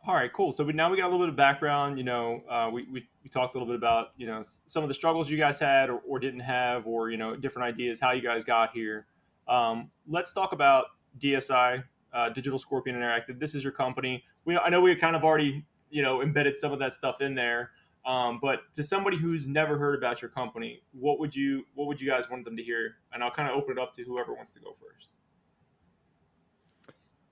All right, cool. So now we got a little bit of background. We talked a little bit about some of the struggles you guys had or didn't have, or different ideas how you guys got here. Let's talk about DSI, Digital Scorpion Interactive. This is your company. I know we kind of already embedded some of that stuff in there. But to somebody who's never heard about your company, what would you guys want them to hear? And I'll kind of open it up to whoever wants to go first.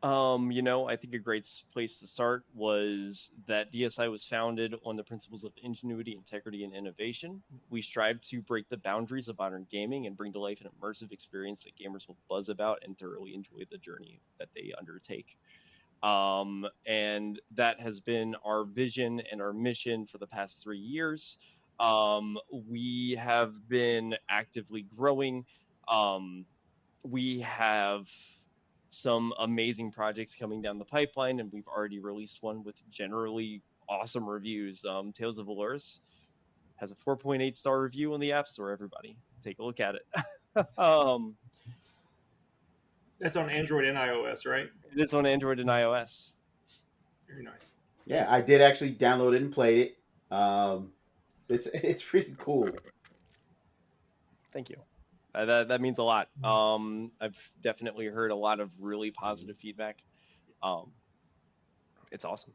I think a great place to start was that DSI was founded on the principles of ingenuity, integrity, and innovation. We strive to break the boundaries of modern gaming and bring to life an immersive experience that gamers will buzz about and thoroughly enjoy the journey that they undertake. And that has been our vision and our mission for the past 3 years. We have been actively growing. We have some amazing projects coming down the pipeline, and we've already released one with generally awesome reviews. Tales of Valoris has a 4.8 star review on the App Store. Everybody, take a look at it. That's on Android and iOS, right? It is on Android and iOS. Very nice. Yeah, I did actually download it and played it. It's pretty cool. Thank you. That means a lot. I've definitely heard a lot of really positive feedback. It's awesome.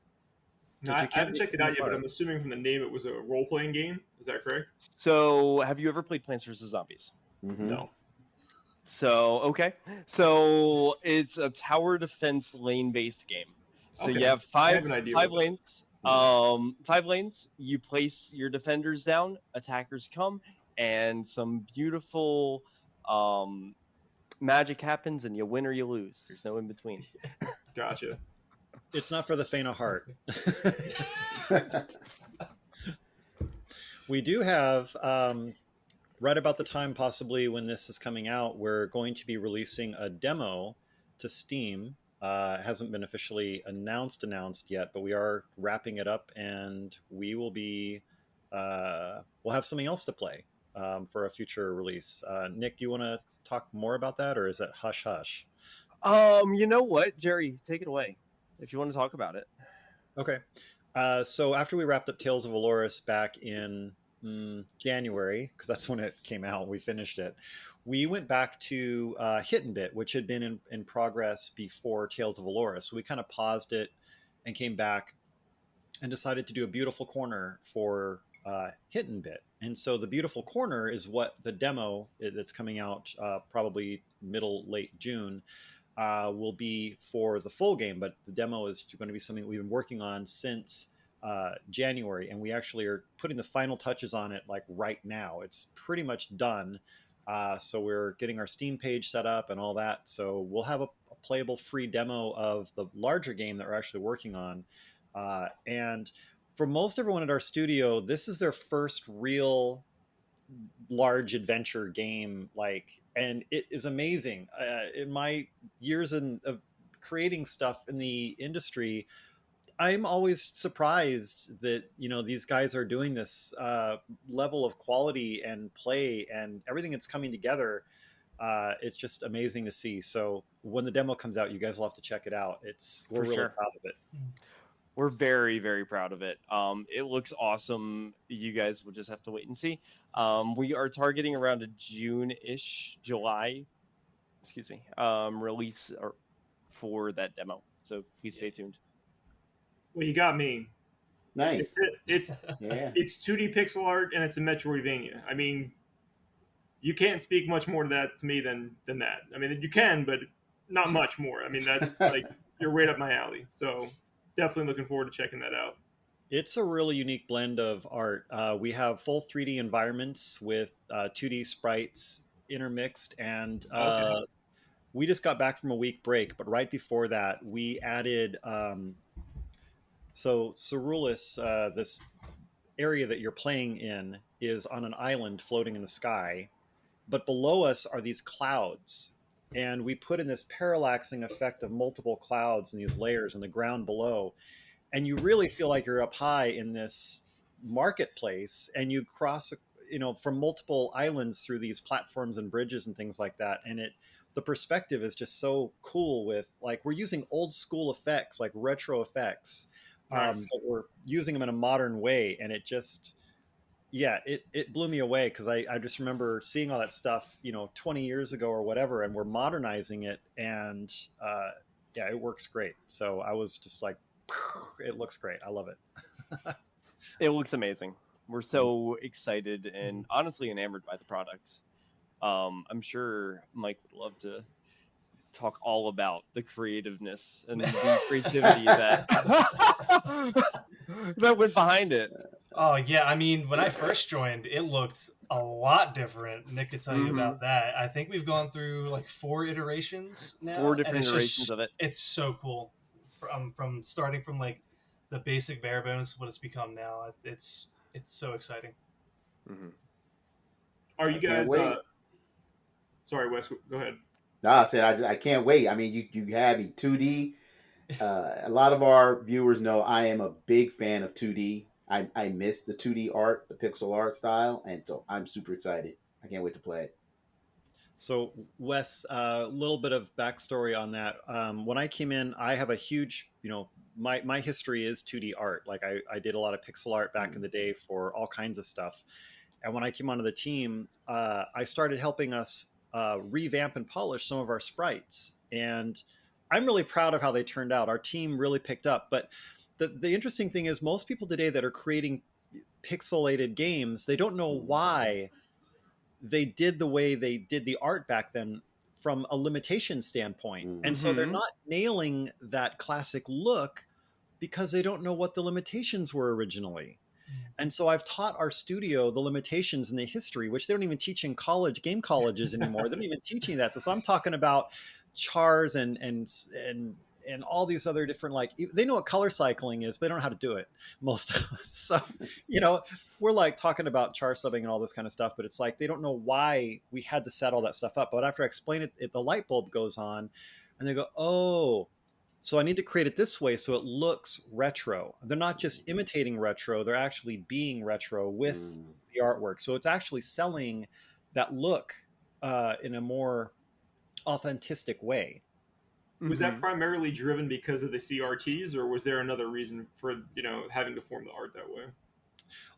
No, I haven't checked it out yet, but I'm assuming from the name it was a role-playing game. Is that correct? So, have you ever played Plants vs. Zombies? Mm-hmm. No. So, okay. So, it's a tower defense lane-based game. So, Okay. you have I have an idea five what lanes. 5 lanes. You place your defenders down. Attackers come, and some beautiful magic happens, and you win or you lose. There's no in between. Gotcha. It's not for the faint of heart. We do have, right about the time possibly when this is coming out, we're going to be releasing a demo to Steam. It hasn't been officially announced yet, but we are wrapping it up, and we will be, we'll have something else to play for a future release. Nick, do you want to talk more about that, or is that hush hush? You know what, Jerry, take it away if you want to talk about it. Okay. So after we wrapped up Tales of Valoris back in January, because that's when it came out, we finished it. We went back to Hit and Bit, which had been in progress before Tales of Valoris. So we kind of paused it and came back and decided to do a beautiful corner for Hit and Bit. And so the beautiful corner is what the demo that's coming out probably late June will be for the full game. But the demo is going to be something we've been working on since January, and we actually are putting the final touches on it like right now. It's pretty much done. So we're getting our Steam page set up and all that. So we'll have a playable free demo of the larger game that we're actually working on. And for most everyone at our studio, this is their first real large adventure game, and it is amazing. In my years of creating stuff in the industry, I'm always surprised that these guys are doing this level of quality and play and everything that's coming together. It's just amazing to see. So when the demo comes out, you guys will have to check it out. We're really proud of it. We're very, very proud of it. It looks awesome. You guys will just have to wait and see. We are targeting around a July, release for that demo. So please stay tuned. Well, you got me. Nice. It's Yeah. it's 2D pixel art and it's a Metroidvania. I mean, you can't speak much more to that to me than that. I mean, you can, but not much more. I mean, that's like you're right up my alley. So definitely looking forward to checking that out. It's a really unique blend of art. We have full 3D environments with 2D sprites intermixed, and Okay. we just got back from a week break, but right before that, we added so Cerulis, this area that you're playing in, is on an island floating in the sky, but below us are these clouds. And we put in this parallaxing effect of multiple clouds and these layers in the ground below. And you really feel like you're up high in this marketplace, and you cross, from multiple islands through these platforms and bridges and things like that. And the perspective is just so cool with, we're using old school effects, like retro effects. Nice. but we're using them in a modern way, and it just, yeah, it blew me away because I just remember seeing all that stuff, 20 years ago or whatever, and we're modernizing it, and yeah, it works great. So I was just like, it looks great. I love it. It looks amazing. We're so excited and honestly enamored by the product. I'm sure Mike would love to talk all about the creativeness and the creativity that that went behind it. Oh yeah, I mean, when I first joined, it looked a lot different. Nick could tell you about that. I think we've gone through like 4 iterations now. 4 and different it's iterations just, of it. It's so cool. From starting from like the basic bare bones to what it's become now. It's so exciting. Are you I can't guys? wait. Sorry, Wes. Go ahead. No, I said I can't wait. I mean, you had me 2D. A lot of our viewers know I am a big fan of 2D. I miss the 2D art, the pixel art style, and so I'm super excited. I can't wait to play it. So, Wes, a little bit of backstory on that. When I came in, I have a huge, my history is 2D art. Like I did a lot of pixel art back in the day for all kinds of stuff. And when I came onto the team, I started helping us revamp and polish some of our sprites. And I'm really proud of how they turned out. Our team really picked up. But the interesting thing is most people today that are creating pixelated games, they don't know why they did the way they did the art back then from a limitation standpoint. And so they're not nailing that classic look because they don't know what the limitations were originally. And so I've taught our studio the limitations and the history, which they don't even teach in game colleges anymore. They're not even teaching that. So I'm talking about chars and all these other different, like, they know what color cycling is, but they don't know how to do it, most of us. So, we're like talking about char subbing and all this kind of stuff, but it's like, they don't know why we had to set all that stuff up. But after I explain it, the light bulb goes on and they go, oh, so I need to create it this way so it looks retro. They're not just imitating retro, they're actually being retro with the artwork. So it's actually selling that look in a more authentic way. Was that primarily driven because of the CRTs, or was there another reason for having to form the art that way?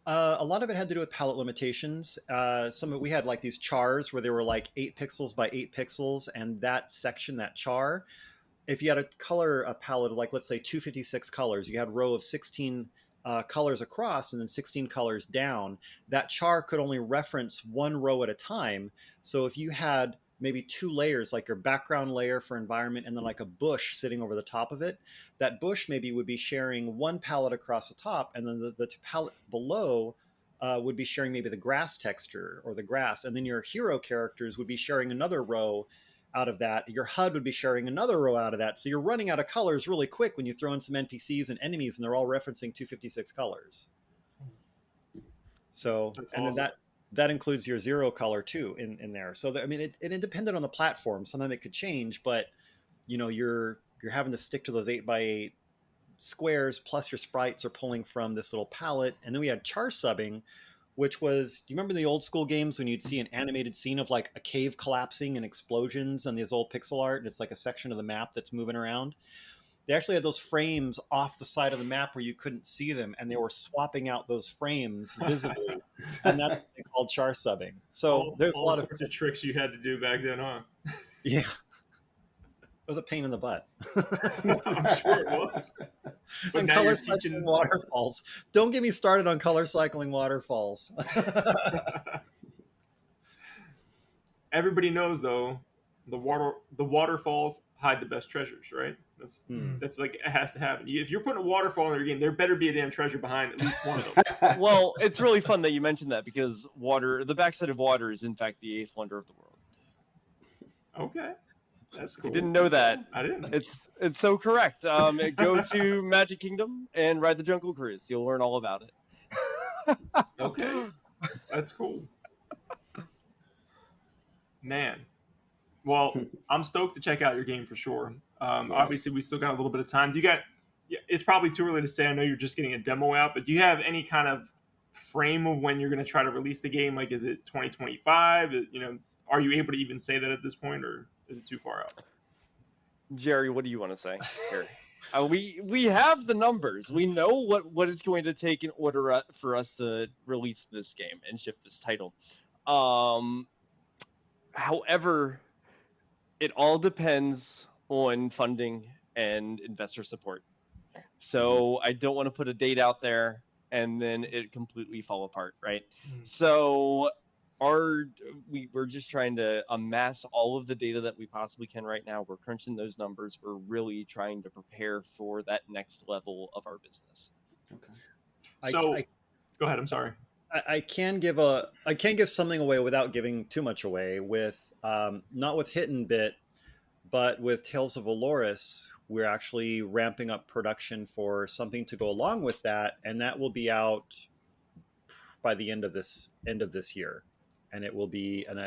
A lot of it had to do with palette limitations. We had like these chars where they were like 8 pixels by 8 pixels, and that section, that char, if you had a palette of like, let's say 256 colors, you had a row of 16 colors across and then 16 colors down, that char could only reference one row at a time. So if you had maybe 2 layers, like your background layer for environment and then like a bush sitting over the top of it, that bush maybe would be sharing one palette across the top, and then the palette below would be sharing maybe the grass texture or the grass, and then your hero characters would be sharing another row out of that. Your HUD would be sharing another row out of that. So you're running out of colors really quick when you throw in some NPCs and enemies and they're all referencing 256 colors. So, That's and awesome. then that includes your 0 color too in there. So I mean, it depended on the platform. Sometimes it could change, but you're having to stick to those 8x8 squares, plus your sprites are pulling from this little palette. And then we had char subbing, which was, you remember the old school games when you'd see an animated scene of like a cave collapsing and explosions on this old pixel art, and it's like a section of the map that's moving around? They actually had those frames off the side of the map where you couldn't see them, and they were swapping out those frames visibly, and that's what they called char subbing. So there's all a lot of sorts of tricks you had to do back then, huh? yeah. It was a pain in the butt. I'm sure it was. But And now color you're cycling teaching. waterfalls. Don't get me started on color cycling waterfalls. Everybody knows though, the waterfalls hide the best treasures, right? That's like, it has to happen. If you're putting a waterfall in your game, there better be a damn treasure behind at least one of them. Well, it's really fun that you mentioned that, because the backside of water is in fact the 8th wonder of the world. Okay, that's cool. If you didn't know that, I didn't. it's so correct. Go to Magic Kingdom and ride the Jungle Cruise. You'll learn all about it. Okay, that's cool. Man, well, I'm stoked to check out your game for sure. Obviously, we still got a little bit of time. It's probably too early to say. I know you're just getting a demo out, but do you have any kind of frame of when you're going to try to release the game? Like, is it 2025? Are you able to even say that at this point, or is it too far out? Jerry, what do you want to say here? We have the numbers. We know what it's going to take in order for us to release this game and ship this title. However, it all depends on funding and investor support. So I don't want to put a date out there and then it completely fall apart, right? So we're just trying to amass all of the data that we possibly can right now. We're crunching those numbers. We're really trying to prepare for that next level of our business. Okay. So, go ahead. I'm sorry. I can give something away without giving too much away. With not with Hidden Bit, but with Tales of Aloris, we're actually ramping up production for something to go along with that, and that will be out by the end of this year, and it will be an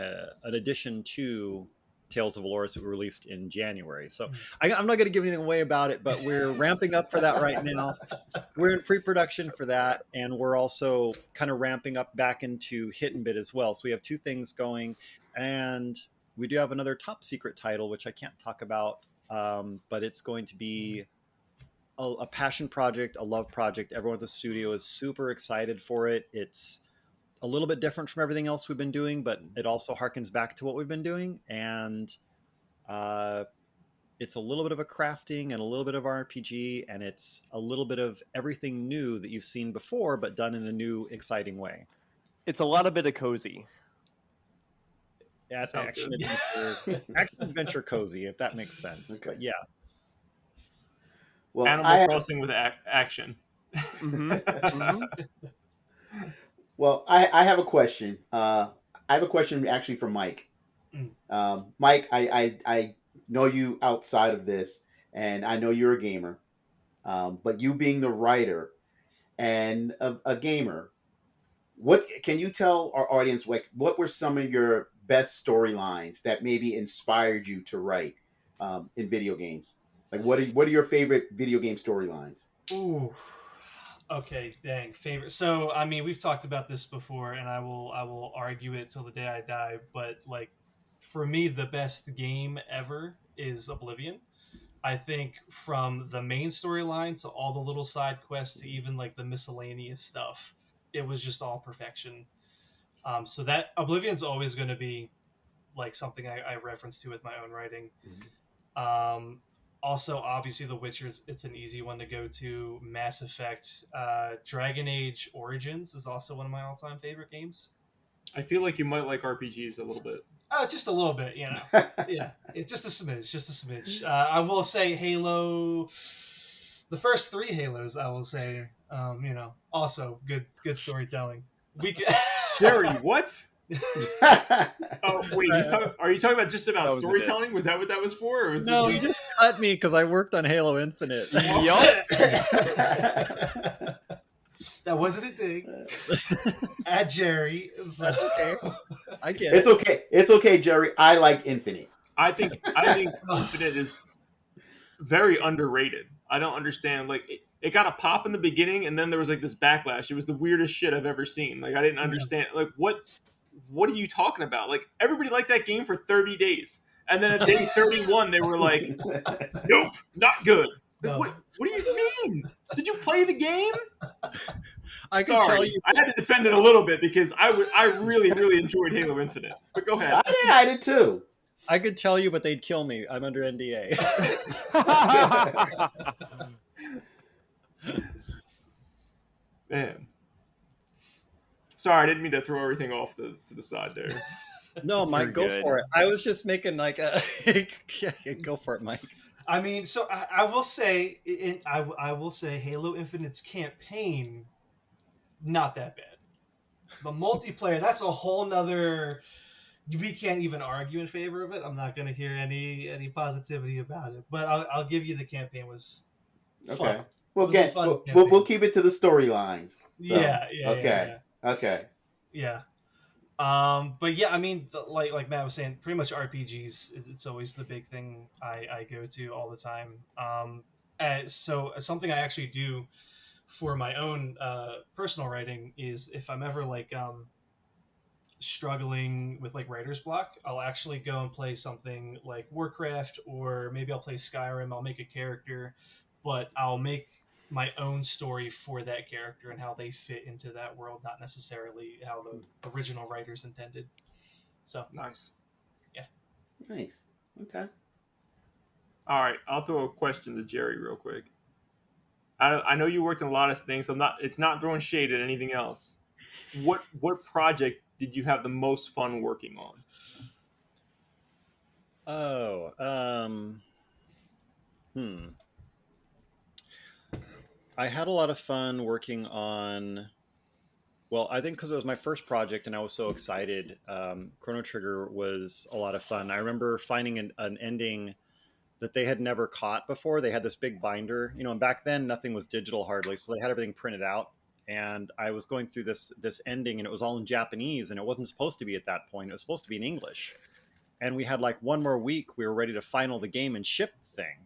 addition to Tales of Aloris that we released in January. So I'm not going to give anything away about it, but we're ramping up for that right now. We're in pre-production for that, and we're also kind of ramping up back into Hidden Bit as well. So we have two things going, and we do have another top secret title, which I can't talk about, but it's going to be a passion project, a love project. Everyone at the studio is super excited for it. It's a little bit different from everything else we've been doing, but it also harkens back to what we've been doing. And it's a little bit of a crafting and a little bit of RPG, and it's a little bit of everything new that you've seen before, but done in a new, exciting way. It's a lot of bit of cozy. Yeah, action adventure cozy, if that makes sense. Okay. But yeah. Well, Animal Crossing with action. Well, I have a question. I have a question actually for Mike. Mike, I know you outside of this, and I know you're a gamer. But you being the writer and a gamer, what can you tell our audience? Like, what were some of your best storylines that maybe inspired you to write in video games? Like, what are your favorite video game storylines? Ooh. Okay, dang, favorite. So, I mean, we've talked about this before, and I will argue it till the day I die. But like, for me, the best game ever is Oblivion. I think from the main storyline to all the little side quests to even like the miscellaneous stuff, it was just all perfection. So that Oblivion's always going to be like something I reference to with my own writing. Also, obviously, The Witcher, it's an easy one to go to. Mass Effect. Dragon Age Origins is also one of my all-time favorite games. I feel like you might like RPGs a little bit. Just a little bit, you know. Yeah, just a smidge. I will say Halo, the first 3 Halos, I will say, also good storytelling. Jerry, what? Oh wait, are you talking about just about storytelling? Was that what that was for? Or was no, you just cut me because I worked on Halo Infinite. Yup. That wasn't a dig at Jerry. That's okay. I get it. It's okay. It's okay, Jerry. I like Infinite. I think Infinite is very underrated. I don't understand. Like it got a pop in the beginning, and then there was like this backlash. It was the weirdest shit I've ever seen. Like I didn't understand. Like what are you talking about? Like everybody liked that game for 30 days, and then at day 31 they were like, "Nope, not good." Like, what do you mean? Did you play the game? I can tell you. I had to defend it a little bit because I really enjoyed Halo Infinite. But go ahead. I did too. I could tell you, but they'd kill me. I'm under NDA. Man. Sorry, I didn't mean to throw everything off to the side there. No, Mike, go for it. I was just making like a go for it, Mike. I mean, so I will say, I will say, Halo Infinite's campaign, not that bad. The multiplayer, that's a whole nother. We can't even argue in favor of it. I'm not going to hear any positivity about it, but I'll give you the campaign was fun. Okay. Well, again, we'll keep it to the storylines. So, Yeah. Okay. Yeah. But yeah, I mean, like Matt was saying, pretty much RPGs. It's always the big thing I go to all the time. So something I actually do for my own personal writing is if I'm ever like struggling with like writer's block, I'll actually go and play something like Warcraft, or maybe I'll play Skyrim. I'll make a character, but I'll make my own story for that character and how they fit into that world, not necessarily how the original writers intended. So Nice. Nice. Okay. All right, I'll throw a question to Jerry real quick. I know you worked in a lot of things, so it's not throwing shade at anything else. What project did you have the most fun working on? Oh, I had a lot of fun working on. Well, I think because it was my first project and I was so excited, Chrono Trigger was a lot of fun. I remember finding an ending that they had never caught before. They had this big binder, and back then nothing was digital hardly, so they had everything printed out. And I was going through this ending, and it was all in Japanese, and it wasn't supposed to be at that point. It was supposed to be in English. And we had like one more week. We were ready to final the game and ship the thing,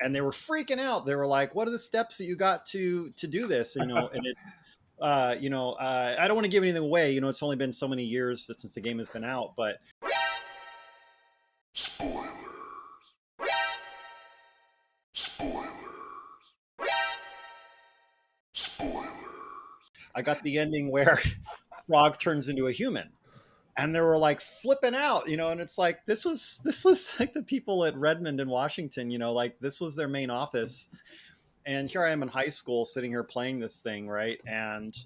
and they were freaking out. They were like, "What are the steps that you got to do this?" And it's. I don't want to give anything away. It's only been so many years since the game has been out, but I got the ending where Frog turns into a human, and they were like flipping out, and it's like this was like the people at Redmond in Washington, like this was their main office, and here I am in high school sitting here playing this thing, right? And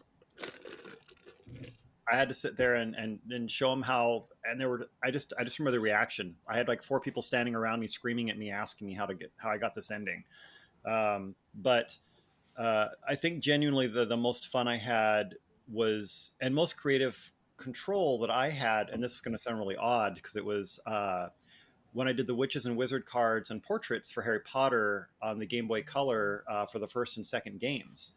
I had to sit there and show them how, and I just remember the reaction. I had like 4 people standing around me screaming at me, asking me how I got this ending. But I think genuinely the most fun I had was, and most creative control that I had, and this is going to sound really odd because it was when I did the Witches and Wizard cards and portraits for Harry Potter on the Game Boy Color for the first and second games.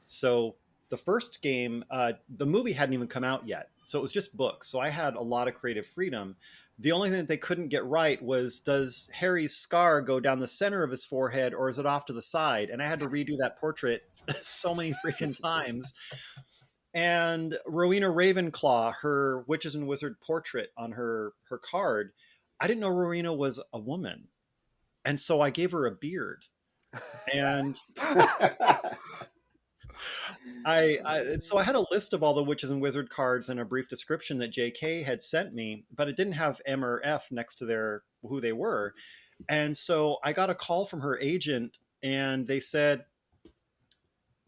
So the first game, the movie hadn't even come out yet. So it was just books. So I had a lot of creative freedom. The only thing that they couldn't get right was, does Harry's scar go down the center of his forehead or is it off to the side? And I had to redo that portrait so many freaking times. And Rowena Ravenclaw, her Witches and Wizard portrait on her card, I didn't know Rowena was a woman. And so I gave her a beard. And so I had a list of all the Witches and Wizard cards and a brief description that JK had sent me, but it didn't have M or F next to who they were. And so I got a call from her agent, and they said,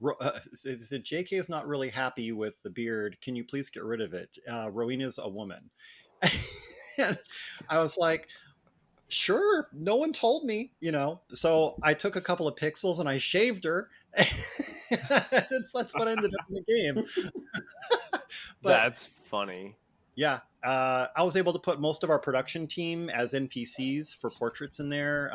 JK is not really happy with the beard. Can you please get rid of it? Rowena's a woman. And I was like, sure, no one told me, so I took a couple of pixels and I shaved her. That's what ended up in the game. But that's funny. Yeah, I was able to put most of our production team as NPCs for portraits in there,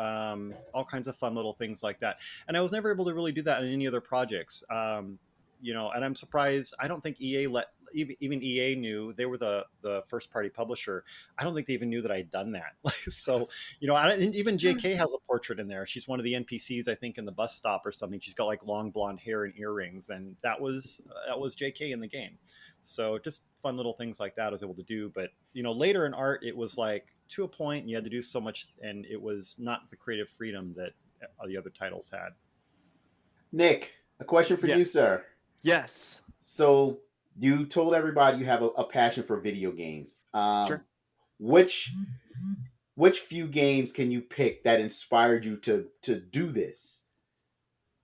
all kinds of fun little things like that. And I was never able to really do that in any other projects, and I'm surprised. I don't think even EA knew. They were the first party publisher. I don't think they even knew that I'd done that. So, even JK has a portrait in there. She's one of the NPCs, I think, in the bus stop or something. She's got like long blonde hair and earrings, and that was JK in the game. So just fun little things like that I was able to do. But, later in art, it was like to a point, and you had to do so much, and it was not the creative freedom that the other titles had. Nick, a question for you, sir. Yes. So you told everybody you have a passion for video games. Sure. Which few games can you pick that inspired you to do this,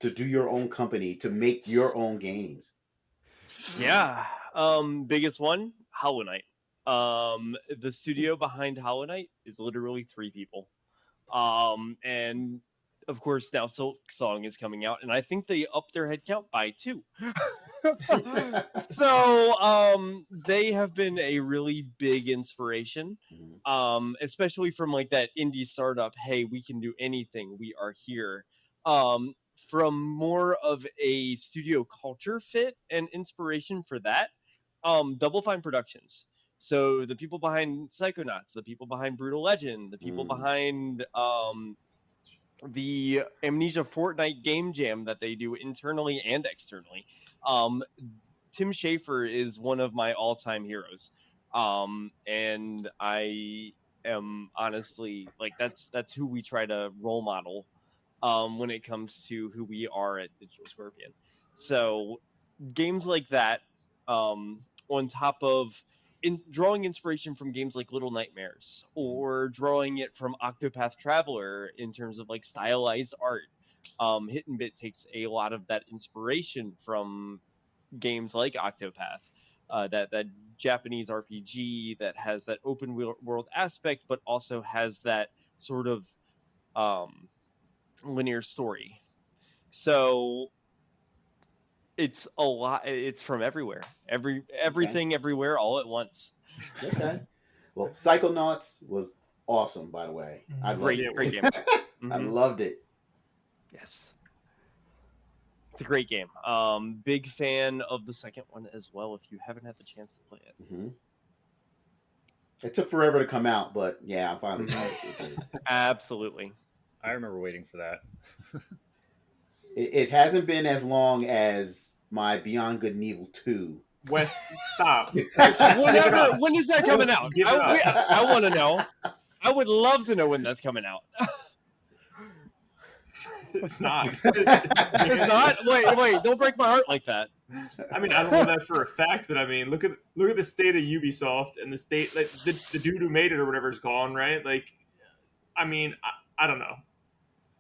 to do your own company, to make your own games? Yeah. Biggest one, Hollow Knight. The studio behind Hollow Knight is literally 3 people. And of course now Silksong is coming out, and I think they upped their headcount by 2. So they have been a really big inspiration, especially from like that indie startup. Hey, we can do anything. We are here. From more of a studio culture fit and inspiration for that, Double Fine Productions. So the people behind Psychonauts, the people behind Brutal Legend, the people behind the Amnesia Fortnite game jam that they do internally and externally. Tim Schafer is one of my all-time heroes. And I am honestly like, that's who we try to role model when it comes to who we are at Digital Scorpion. So games like that, on top of drawing inspiration from games like Little Nightmares, or drawing it from Octopath Traveler in terms of like stylized art. Hit and Bit takes a lot of that inspiration from games like Octopath, that Japanese RPG that has that open world aspect, but also has that sort of linear story. So it's a lot. It's from everywhere, everything, everywhere, all at once. Okay. Well, Psychonauts was awesome, by the way. I loved Great, it. great game. I Mhm. loved it. Yes. It's a great game. Big fan of the second one as well. If you haven't had the chance to play it, hmm It took forever to come out, but yeah, I finally got it. absolutely. I remember waiting for that. It hasn't been as long as my Beyond Good and Evil 2. West, stop. Whenever, when is that coming Just out? give it up. I want to know. I would love to know when that's coming out. It's not. It's not. Wait! Don't break my heart like that. I mean, I don't know that for a fact, but I mean, look at the state of Ubisoft and the state, like the dude who made it or whatever is gone, right? Like, I mean, I don't know.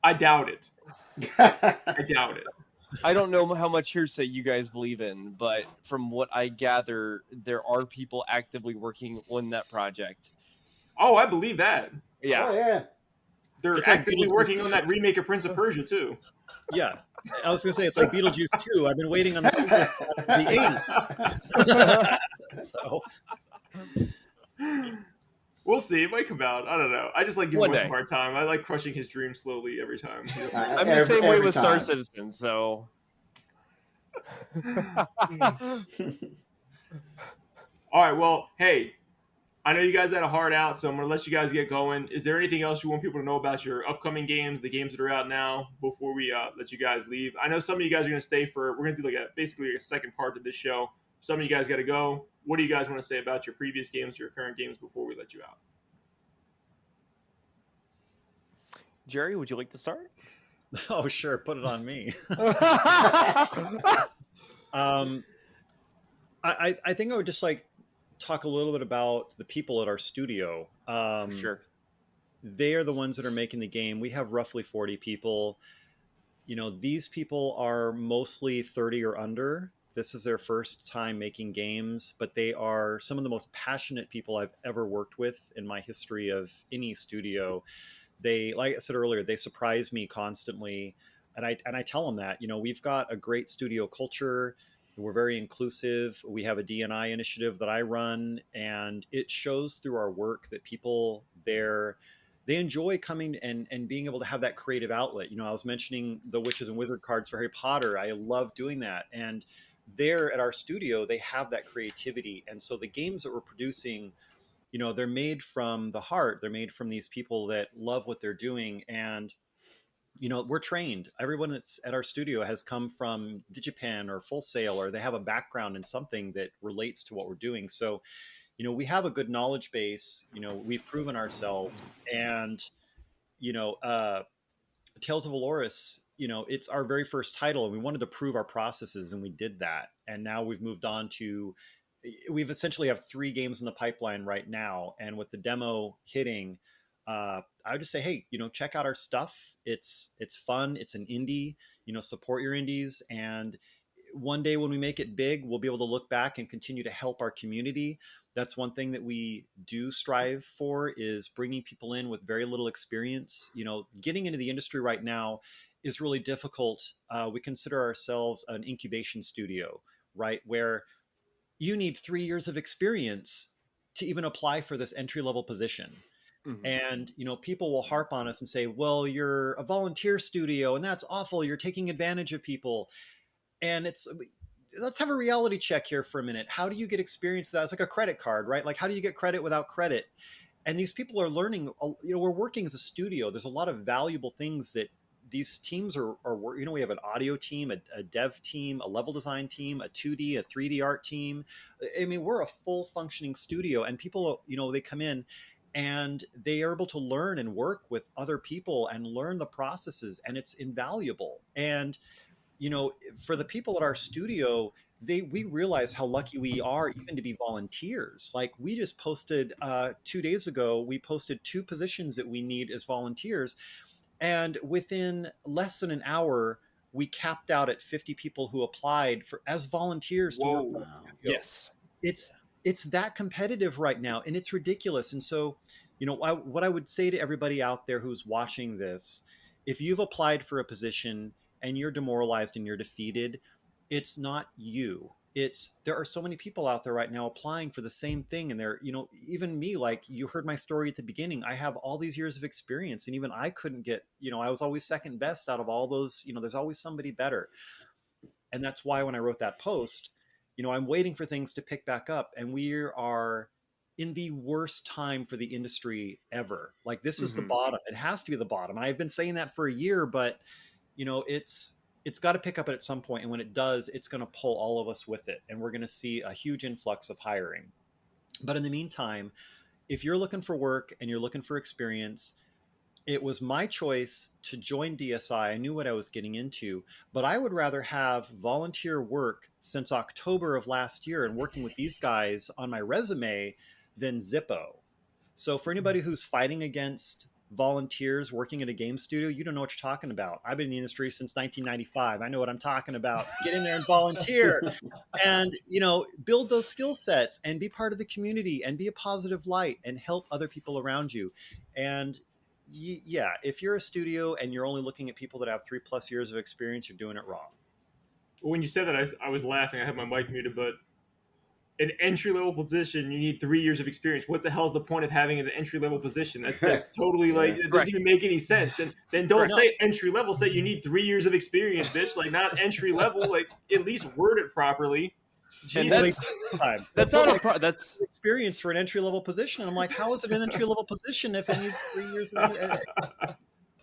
I doubt it. I doubt it. I don't know how much hearsay you guys believe in, but from what I gather, there are people actively working on that project. Oh, I believe that. Yeah. Oh, yeah. They're It's like actively Beetlejuice. working on that remake of Prince of Persia too. Yeah, I was gonna say it's like Beetlejuice 2. I've been waiting on the sequel from the 80s. So We'll see. It might come out. I don't know. I just like giving One Wes a day. hard time. I like crushing his dreams slowly every time. I'm the same way Every with Star time. Citizen, so. All right. Well, hey, I know you guys had a hard out, so I'm gonna let you guys get going. Is there anything else you want people to know about your upcoming games, the games that are out now, before we let you guys leave? I know some of you guys are gonna stay for. We're gonna do like basically a second part to this show. Some of you guys got to go. What do you guys want to say about your previous games, your current games, before we let you out? Jerry, would you like to start? oh sure, put it on me. I think I would just like talk a little bit about the people at our studio. For sure. They are the ones that are making the game. We have roughly 40 people. You know, these people are mostly 30 or under. This is their first time making games, but they are some of the most passionate people I've ever worked with in my history of any studio. They, like I said earlier, they surprise me constantly. And I tell them that, you know, we've got a great studio culture. We're very inclusive. We have a D&I initiative that I run, and it shows through our work that people there, they enjoy coming and being able to have that creative outlet. You know, I was mentioning the Witches and Wizard cards for Harry Potter. I love doing that. And there at our studio, they have that creativity. And so the games that we're producing, you know, they're made from the heart. They're made from these people that love what they're doing. And, you know, we're trained. Everyone that's at our studio has come from DigiPen or Full Sail, or they have a background in something that relates to what we're doing. So, you know, we have a good knowledge base. You know, we've proven ourselves. And, you know, Tales of Valoris, you know, it's our very first title, and we wanted to prove our processes, and we did that. And now we've moved on to, we've essentially have 3 games in the pipeline right now. And with the demo hitting, I would just say, hey, you know, check out our stuff. It's fun. It's an indie, you know, support your indies. And one day when we make it big, we'll be able to look back and continue to help our community. That's one thing that we do strive for, is bringing people in with very little experience. You know, getting into the industry right now is really difficult. We consider ourselves an incubation studio, right? Where you need 3 years of experience to even apply for this entry-level position. Mhm. And, you know, people will harp on us and say, well, you're a volunteer studio and that's awful. You're taking advantage of people. And let's have a reality check here for a minute. How do you get experience? That's like a credit card, right? Like, how do you get credit without credit? And these people are learning, you know, we're working as a studio. There's a lot of valuable things that these teams are, you know, we have an audio team, a dev team, a level design team, a 2D, a 3D art team. I mean, we're a full functioning studio, and people, you know, they come in and they are able to learn and work with other people and learn the processes, and it's invaluable. And for the people at our studio, we realize how lucky we are even to be volunteers. Like, we just posted 2 days ago, we posted 2 positions that we need as volunteers, and within less than an hour we capped out at 50 people who applied for as volunteers to work Whoa. with our Wow. studio. Yes. It's that competitive right now, and it's ridiculous. And so, what I would say to everybody out there who's watching this, if you've applied for a position and you're demoralized and you're defeated, it's not you. There are so many people out there right now applying for the same thing, and they're, even me, like you heard my story at the beginning, I have all these years of experience, and even I couldn't get, I was always second best out of all those. There's always somebody better. And that's why when I wrote that post, I'm waiting for things to pick back up, and we are in the worst time for the industry ever. Like, this is the bottom. It has to be the bottom. And I've been saying that for a year, but it's got to pick up at some point. And when it does, it's going to pull all of us with it. And we're going to see a huge influx of hiring. But in the meantime, if you're looking for work and you're looking for experience, it was my choice to join DSI. I knew what I was getting into, but I would rather have volunteer work since October of last year and working with these guys on my resume than Zippo. So for anybody who's fighting against volunteers working at a game studio, you don't know what you're talking about. I've been in the industry since 1995. I know what I'm talking about. Get in there and volunteer and, build those skill sets and be part of the community and be a positive light and help other people around you. And yeah, if you're a studio and you're only looking at people that have 3+ years of experience, you're doing it wrong. Well, when you said that, I was laughing. I had my mic muted, but an entry-level position, you need 3 years of experience. What the hell's the point of having an entry-level position? That's totally like, it doesn't even make any sense. Then don't say entry-level. Say you need 3 years of experience, bitch. Like, not entry-level. Like, at least word it properly. And Jesus. that's not a that's experience for an entry-level position. And I'm like, how is it an entry-level position if it needs 3 years?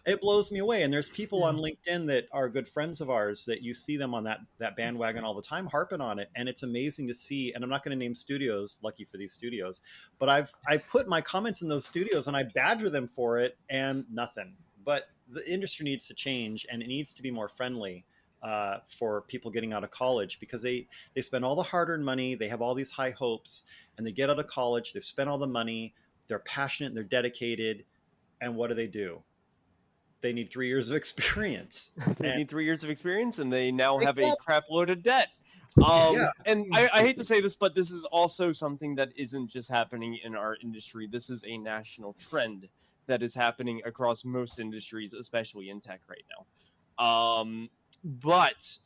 It blows me away. And there's people on LinkedIn that are good friends of ours that you see them on that bandwagon all the time, harping on it. And it's amazing to see. And I'm not going to name studios, lucky for these studios, but I've put my comments in those studios and I badger them for it, and nothing. But the industry needs to change, and it needs to be more friendly for people getting out of college, because they spend all the hard-earned money, they have all these high hopes, and they get out of college, they've spent all the money, they're passionate, and they're dedicated, and what do? They need 3 years of experience. They need 3 years of experience, and they now have a Exactly. crap load of debt. Yeah. And I hate to say this, but this is also something that isn't just happening in our industry. This is a national trend that is happening across most industries, especially in tech right now. But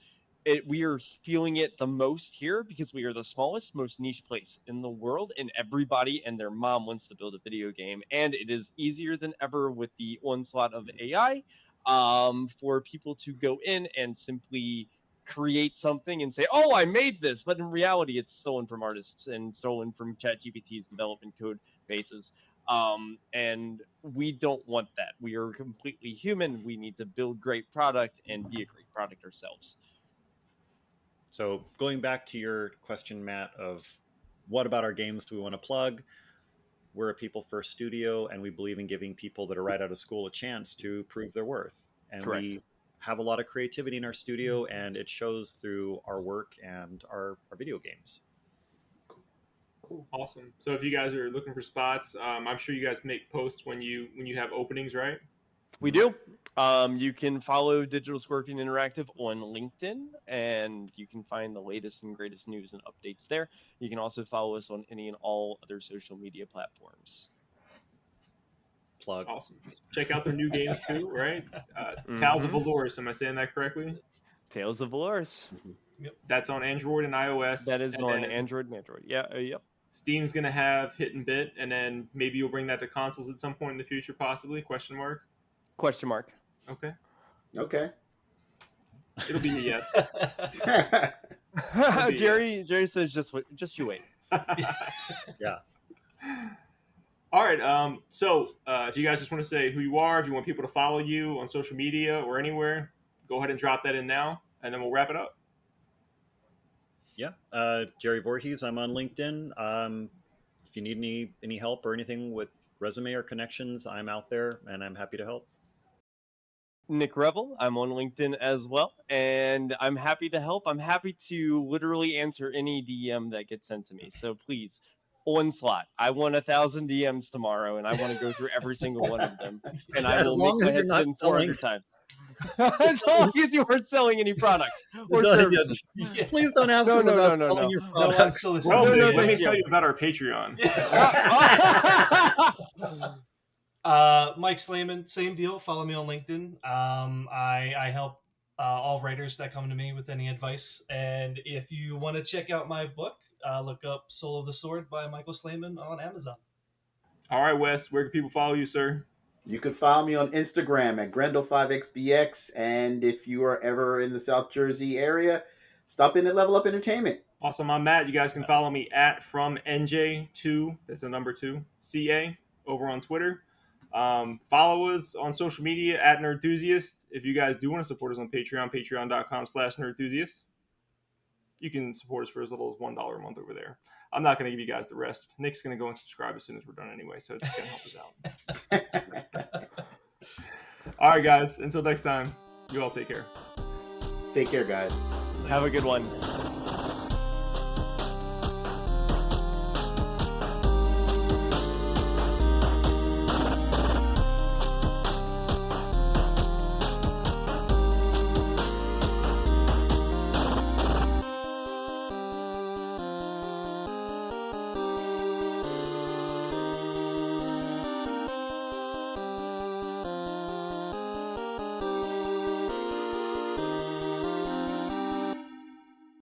we are feeling it the most here because we are the smallest, most niche place in the world, and everybody and their mom wants to build a video game. And it is easier than ever with the onslaught of AI for people to go in and simply create something and say, oh, I made this. But in reality, it's stolen from artists and stolen from ChatGPT's development code bases. And we don't want that. We are completely human. We need to build great product and be a great product ourselves. So going back to your question, Matt, of what about our games do we want to plug? We're a people first studio, and we believe in giving people that are right out of school a chance to prove their worth. And Correct. We have a lot of creativity in our studio, and it shows through our work and our video games. Cool. Awesome. So if you guys are looking for spots, I'm sure you guys make posts when you have openings, right? We do. You can follow Digital Scorpion Interactive on LinkedIn, and you can find the latest and greatest news and updates there. You can also follow us on any and all other social media platforms. Plug. Awesome. Check out their new games too, right? Tales of Valorous. Am I saying that correctly? Tales of Valorous. That's on Android and iOS. That is and on then Android and Android. Yeah. Yep. Steam's gonna have Hit and Bit, and then maybe you'll bring that to consoles at some point in the future, possibly? Question mark. Okay. Okay. It'll be a yes. Jerry says just you wait. Yeah. All right. So if you guys just want to say who you are, if you want people to follow you on social media or anywhere, go ahead and drop that in now, and then we'll wrap it up. Yeah. Jerry Voorhees. I'm on LinkedIn. If you need any help or anything with resume or connections, I'm out there and I'm happy to help. Nick Revel. I'm on LinkedIn as well, and I'm happy to help. I'm happy to literally answer any DM that gets sent to me. So please, Onslaught. I want 1,000 DMs tomorrow, and I want to go through every single one of them. And I As will long make my as you're head not spin 400 selling- times. As long as you aren't selling any products or Yeah, services. Yeah. Please don't ask No, us no, about no, no, selling no. your No products. unsolicited. Well, No, dude, no, let me thank tell you. you about our Patreon. Mike Slayman, same deal. Follow me on LinkedIn. I help all writers that come to me with any advice. And if you want to check out my book, look up Soul of the Sword by Michael Slayman on Amazon. All right, Wes, where can people follow you, sir? You can follow me on Instagram at Grendel5XBX. And if you are ever in the South Jersey area, stop in at Level Up Entertainment. Awesome. I'm Matt. You guys can follow me at from NJ2, that's a number 2, CA, over on Twitter. Follow us on social media at Nerdthusiast. If you guys do want to support us on Patreon, patreon.com/Nerdthusiast. You can support us for as little as $1 a month over there. I'm not going to give you guys the rest. Nick's going to go and subscribe as soon as we're done anyway, so it's going to help us out. All right, guys. Until next time, you all take care. Take care, guys. Have a good one.